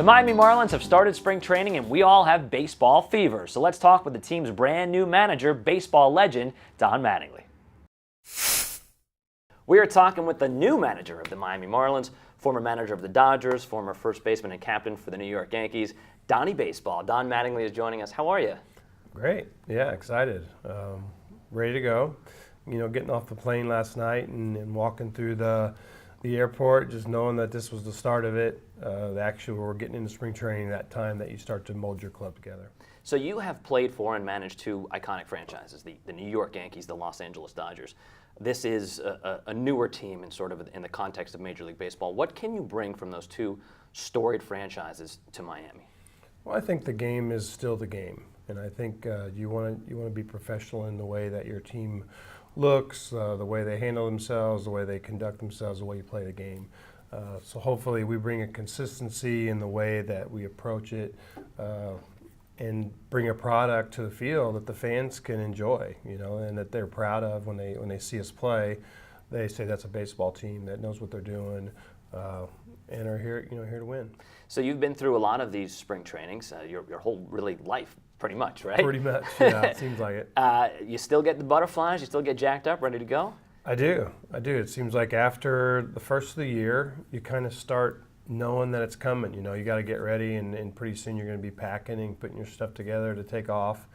The Miami Marlins have started spring training and we all have baseball fever. So let's talk with the team's brand new manager, baseball legend, Don Mattingly. We are talking with the new manager of the Miami Marlins, former manager of the Dodgers, former first baseman and captain for the New York Yankees, Donnie Baseball. Don Mattingly is joining us. How are you? Great. Yeah, excited. Ready to go. You know, getting off the plane last night and walking through the airport, just knowing that this was the start of it. Actually, we're getting into spring training that time that you start to mold your club together. So you have played for and managed two iconic franchises, the New York Yankees, the Los Angeles Dodgers. This is a newer team in the context of Major League Baseball. What can you bring from those two storied franchises to Miami? Well, I think the game is still the game, and I think you want to be professional in the way that your team looks, the way they handle themselves, the way they conduct themselves, the way you play the game. So hopefully we bring a consistency in the way that we approach it and bring a product to the field that the fans can enjoy, you know, and that they're proud of when they see us play. They say that's a baseball team that knows what they're doing and are here, here to win. So you've been through a lot of these spring trainings, your whole really life, pretty much, right? Pretty much, yeah. It seems like it. You still get the butterflies? You still get jacked up, ready to go? I do. It seems like after the first of the year, you kind of start knowing that it's coming. You know, you got to get ready, and pretty soon you're going to be packing and putting your stuff together to take off.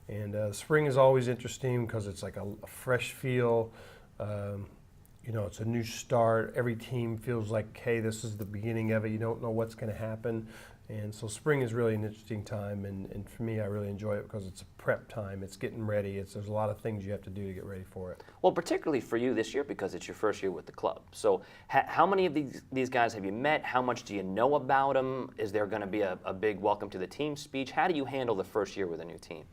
And spring is always interesting because it's like a fresh feel. You know, it's a new start. Every team feels like, hey, this is the beginning of it. You don't know what's going to happen. And so spring is really an interesting time, and for me, I really enjoy it because it's a prep time. It's getting ready. There's a lot of things you have to do to get ready for it. Well, particularly for you this year because it's your first year with the club. So how many of these guys have you met? How much do you know about them? Is there going to be a big welcome to the team speech? How do you handle the first year with a new team?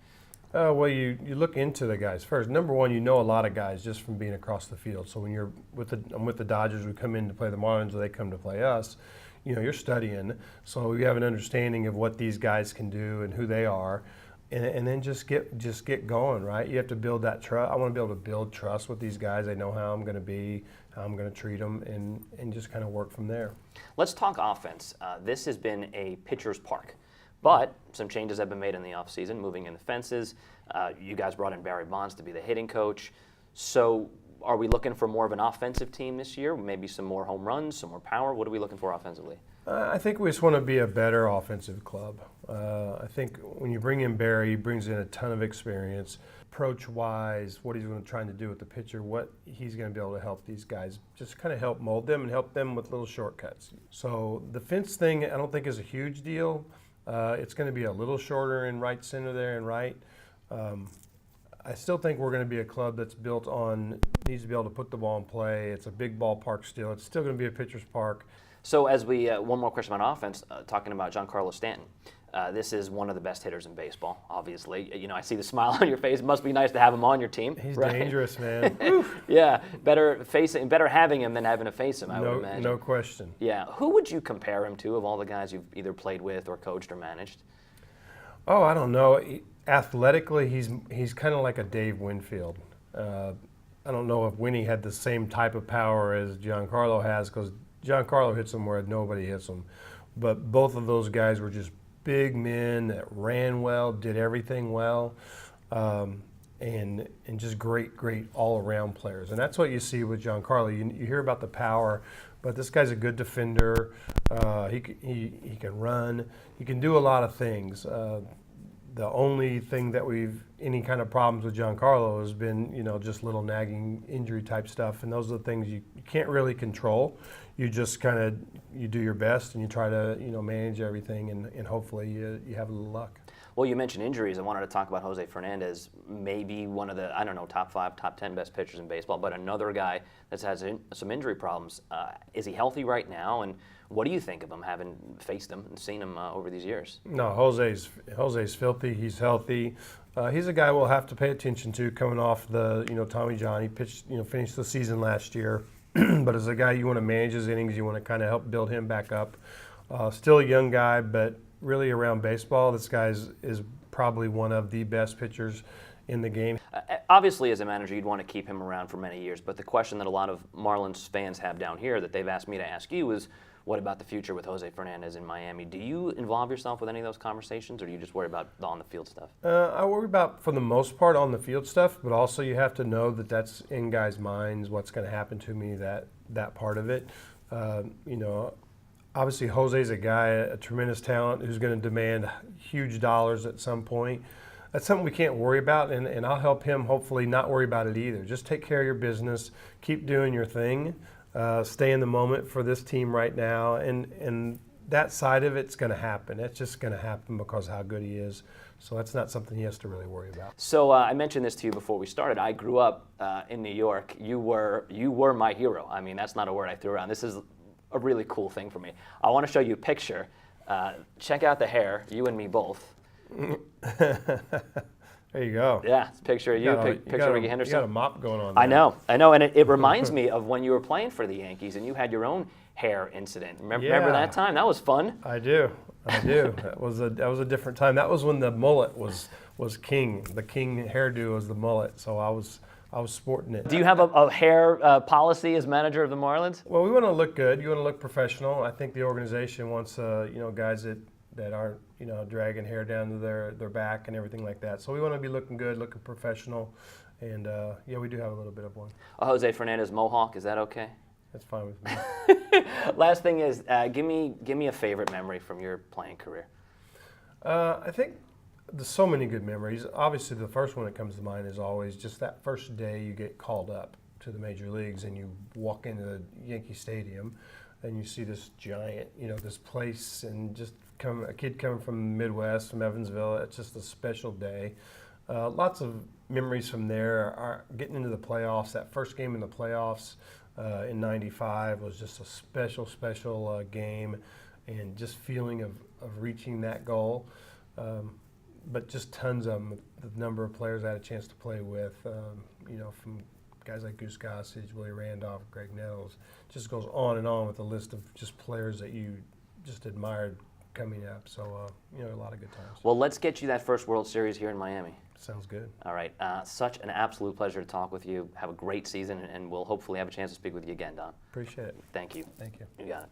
Well, you look into the guys first. Number one, you know a lot of guys just from being across the field. So when I'm with the Dodgers, we come in to play the Marlins, or they come to play us. You know, you're studying, so you have an understanding of what these guys can do and who they are, and then just get going, right? You have to build that trust. I want to be able to build trust with these guys. They know how I'm going to be, how I'm going to treat them, and just kind of work from there. Let's talk offense. This has been a pitcher's park, but some changes have been made in the offseason, moving in the fences. You guys brought in Barry Bonds to be the hitting coach. So are we looking for more of an offensive team this year? Maybe some more home runs, some more power? What are we looking for offensively? I think we just want to be a better offensive club. I think when you bring in Barry, he brings in a ton of experience, approach-wise, what he's going to try to do with the pitcher, what he's going to be able to help these guys, just kind of help mold them and help them with little shortcuts. So the fence thing, I don't think is a huge deal. It's going to be a little shorter in right center there and right. I still think we're going to be a club that's built on, needs to be able to put the ball in play. It's a big ballpark still. It's still going to be a pitcher's park. So as we, one more question about offense, talking about Giancarlo Stanton. This is one of the best hitters in baseball, obviously. You know, I see the smile on your face. It must be nice to have him on your team. He's right? Dangerous, man. Yeah, better having him than having to face him, I would imagine. No question. Yeah. Who would you compare him to of all the guys you've either played with or coached or managed? Oh, I don't know. Athletically, he's kind of like a Dave Winfield. I don't know if Winnie had the same type of power as Giancarlo has, because Giancarlo hits him where nobody hits him. But both of those guys were just big men that ran well, did everything well, and just great all-around players. And that's what you see with Giancarlo. You hear about the power, but this guy's a good defender. He can run. He can do a lot of things. The only thing that any kind of problems with Giancarlo has been, just little nagging injury type stuff, and those are the things you can't really control. You just you do your best and you try to, manage everything, and hopefully you have a little luck. Well, you mentioned injuries. I wanted to talk about Jose Fernandez, maybe one of the, top 5, top 10 best pitchers in baseball, but another guy that's had some injury problems. Is he healthy right now? And what do you think of him, having faced him and seen him over these years? No, Jose's filthy. He's healthy. He's a guy we'll have to pay attention to coming off the, Tommy John. He pitched, finished the season last year. But as a guy, you want to manage his innings. You want to kind of help build him back up. Still a young guy, but really around baseball, this guy is probably one of the best pitchers in the game. Obviously, as a manager, you'd want to keep him around for many years. But the question that a lot of Marlins fans have down here that they've asked me to ask you is, what about the future with Jose Fernandez in Miami? Do you involve yourself with any of those conversations, or do you just worry about the on-the-field stuff? I worry about, for the most part, on the field stuff, but also you have to know that that's in guys' minds, what's going to happen to me, that part of it. You know, obviously Jose's a guy, a tremendous talent who's going to demand huge dollars at some point. That's something we can't worry about, and I'll help him hopefully not worry about it either. Just take care of your business, keep doing your thing, stay in the moment for this team right now, and that side of it's going to happen. It's just going to happen because of how good he is. So that's not something he has to really worry about. So I mentioned this to you before we started. I grew up in New York. You were my hero. I mean, that's not a word I threw around. This is a really cool thing for me. I want to show you a picture. Check out the hair, you and me both. There you go. Yeah, it's a picture of you, picture of Ricky Henderson. You got a mop going on I there. know, and it reminds me of when you were playing for the Yankees and you had your own hair incident. Remember that time? That was fun. I do. That was a different time. That was when the mullet was king. The king hairdo was the mullet. So I was sporting it. Do you have a hair policy as manager of the Marlins? Well, we want to look good. You want to look professional. I think the organization wants guys that aren't dragging hair down to their back and everything like that. So we want to be looking good, looking professional, and we do have a little bit of one. A Jose Fernandez mohawk, is that okay? That's fine with me. Last thing is, give me a favorite memory from your playing career. I think there's so many good memories. Obviously, the first one that comes to mind is always just that first day you get called up to the major leagues and you walk into the Yankee Stadium and you see this giant, this place, and just a kid coming from the Midwest, from Evansville. It's just a special day. Lots of memories from there. Are getting into the playoffs. That first game in the playoffs in '95 was just a special game, and just feeling of reaching that goal. But just tons of them. The number of players I had a chance to play with, from guys like Goose Gossage, Willie Randolph, Greg Nettles. Just goes on and on with a list of just players that you just admired coming up. So, a lot of good times. Well, let's get you that first World Series here in Miami. Sounds good. All right. Such an absolute pleasure to talk with you. Have a great season, and we'll hopefully have a chance to speak with you again, Don. Appreciate it. Thank you. Thank you. You got it.